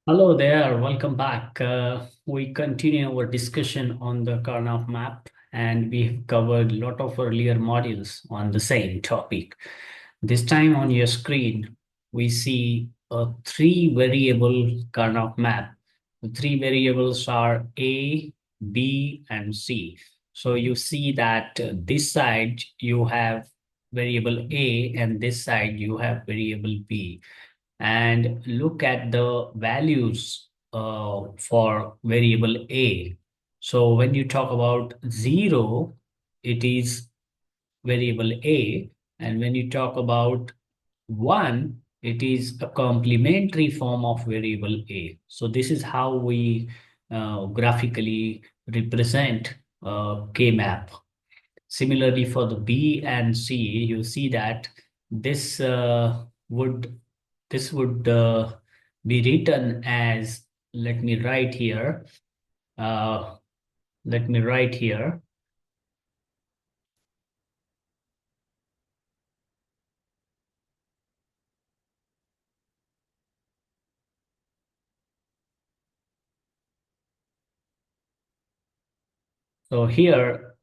Hello there, welcome back. We continue our discussion on the Karnaugh map, and we've covered a lot of earlier modules on the same topic. This time on your screen, we see a three variable Karnaugh map. The three variables are A, B, and C. So you see that this side you have variable A, and this side you have variable B, and look at the values for variable A. So when you talk about 0, it is variable A. And when you talk about 1, it is a complementary form of variable A. So this is how we graphically represent K-map. Similarly, for the B and C, you see that this would this would be written as, let me write here, uh, let me write here. So here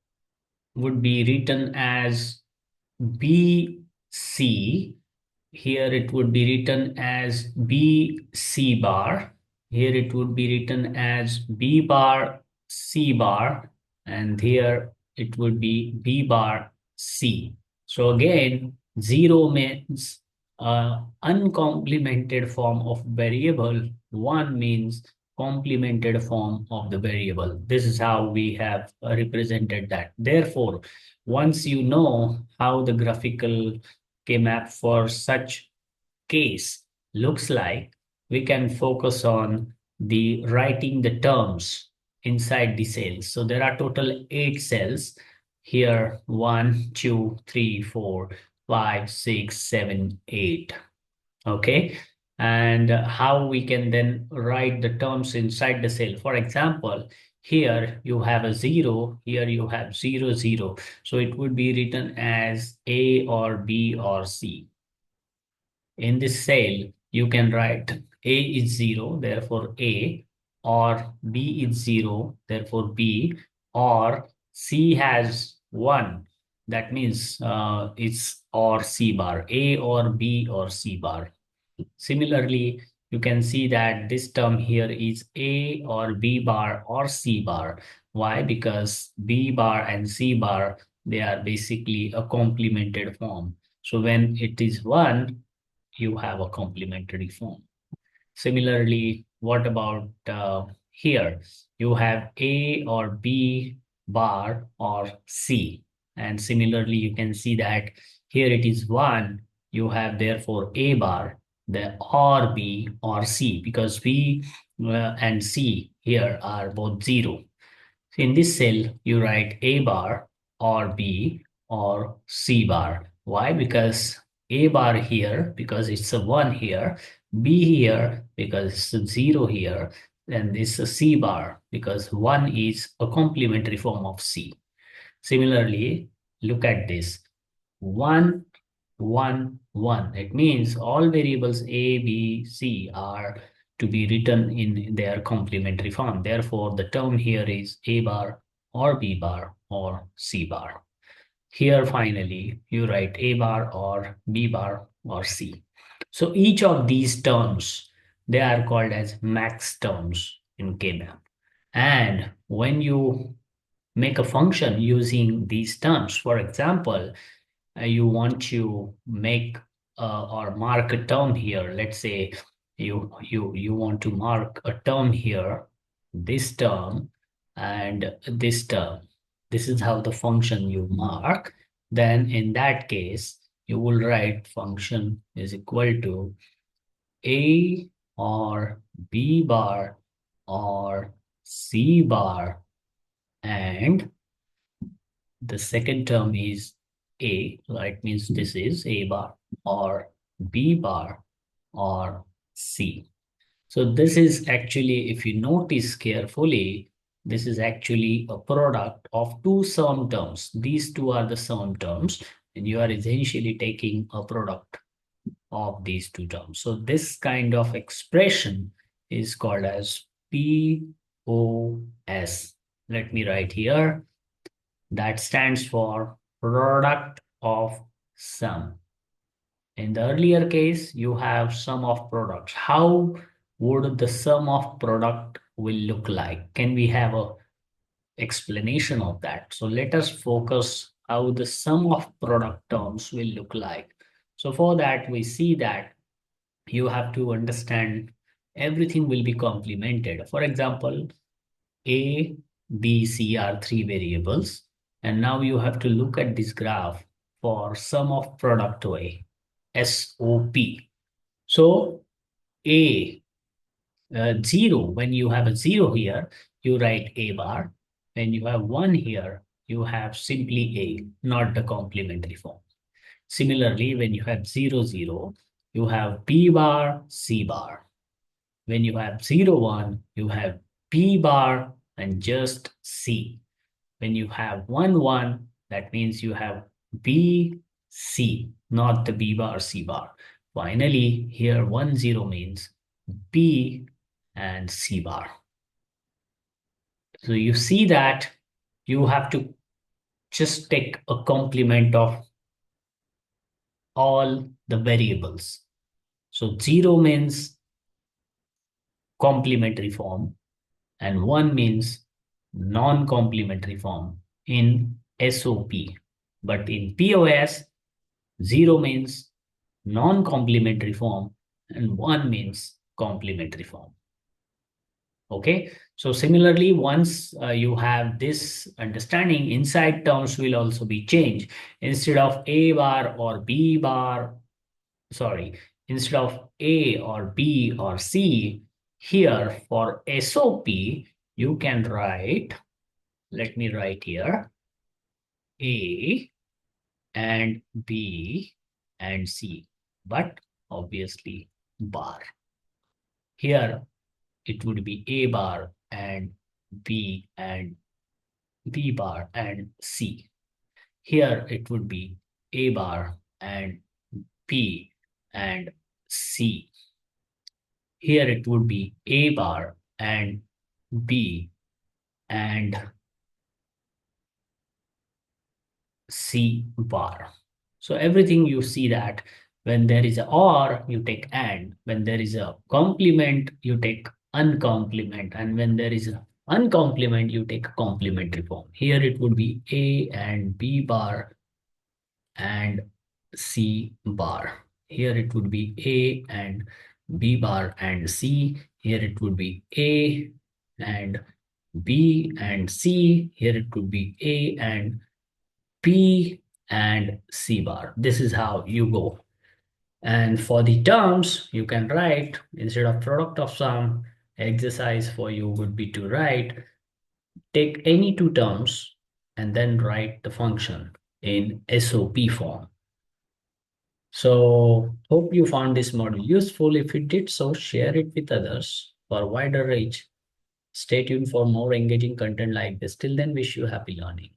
would be written as BC. Here it would be written as BC bar. Here it would be written as B bar C bar. And here it would be B bar C. So again, 0 means uncomplemented form of variable. 1 means complemented form of the variable. This is how we have represented that. Therefore, once you know how the graphical K-map for such case looks like, we can focus on the writing the terms inside the cells. So there are total 8 cells here: 1, 2, 3, 4, 5, 6, 7, 8. Okay. And how we can then write the terms inside the cell. For example, here you have a 0, here you have 0, 0. So it would be written as A or B or C. In this cell, you can write A is 0, therefore A, or B is 0, therefore B, or C has 1. That means it's or C bar, A or B or C bar. Similarly, you can see that this term here is A or B bar or C bar. Why? Because B bar and C bar, they are basically a complemented form. So when it is 1, you have a complementary form. Similarly, what about here? You have A or B bar or C. And similarly, you can see that here it is 1. You have therefore A bar, the or B or C, because B and C here are both 0. So in this cell, you write A bar or B or C bar. Why? Because A bar here, because it's a 1 here, B here, because it's a 0 here, and this is a C bar, because 1 is a complementary form of C. Similarly, look at this. 1, 1, 1. It means all variables A, B, C are to be written in their complementary form. Therefore, the term here is A bar or B bar or C bar. Here, finally, you write A bar or B bar or C. So each of these terms, they are called as max terms in K-map. And when you make a function using these terms, for example, you want to make or mark a term here. Let's say you want to mark a term here, this term and this term. This is how the function you mark. Then in that case, you will write function is equal to A or B bar or C bar, and the second term is A, so that means this is A bar or B bar or C. So this is actually, if you notice carefully, this is actually a product of two sum terms. These two are the sum terms, and you are essentially taking a product of these two terms. So this kind of expression is called as POS. Let me write here. That stands for product of sum. In the earlier case, you have sum of products. How would the sum of product will look like? Can we have a explanation of that? So let us focus how the sum of product terms will look like. So for that, we see that you have to understand everything will be complemented. For example, A, B, C are three variables. And now you have to look at this graph for sum of product way, SOP. So A, 0, when you have a 0 here, you write A bar. When you have 1 here, you have simply A, not the complementary form. Similarly, when you have 0, 0, you have B bar, C bar. When you have 0, 1, you have B bar and just C. When you have 1, 1, that means you have B, C, not the B bar, C bar. Finally, here 1, 0 means B and C bar. So you see that you have to just take a complement of all the variables. So 0 means complementary form and 1 means non-complementary form in SOP. But in POS, 0 means non-complementary form and 1 means complementary form. Okay, so similarly, once you have this understanding, inside terms will also be changed. Instead of A bar or B bar, sorry, instead of A or B or C, here for SOP, you can write, let me write here, A and B and C, but obviously bar. Here it would be A bar and B bar and C. Here it would be A bar and B and C. Here it would be A bar and B and C bar. So everything you see that when there is a OR, you take AND. When there is a complement, you take uncomplement. And when there is an uncomplement, you take complementary form. Here it would be A and B bar and C bar. Here it would be A and B bar and C. Here it would be A and B and C. Here it could be A and P and C bar. This is how you go. And for the terms, you can write, instead of product of sum, exercise for you would be to write, take any two terms and then write the function in SOP form. So hope you found this module useful. If you did so, share it with others for wider reach. Stay tuned for more engaging content like this. Till then, wish you happy learning.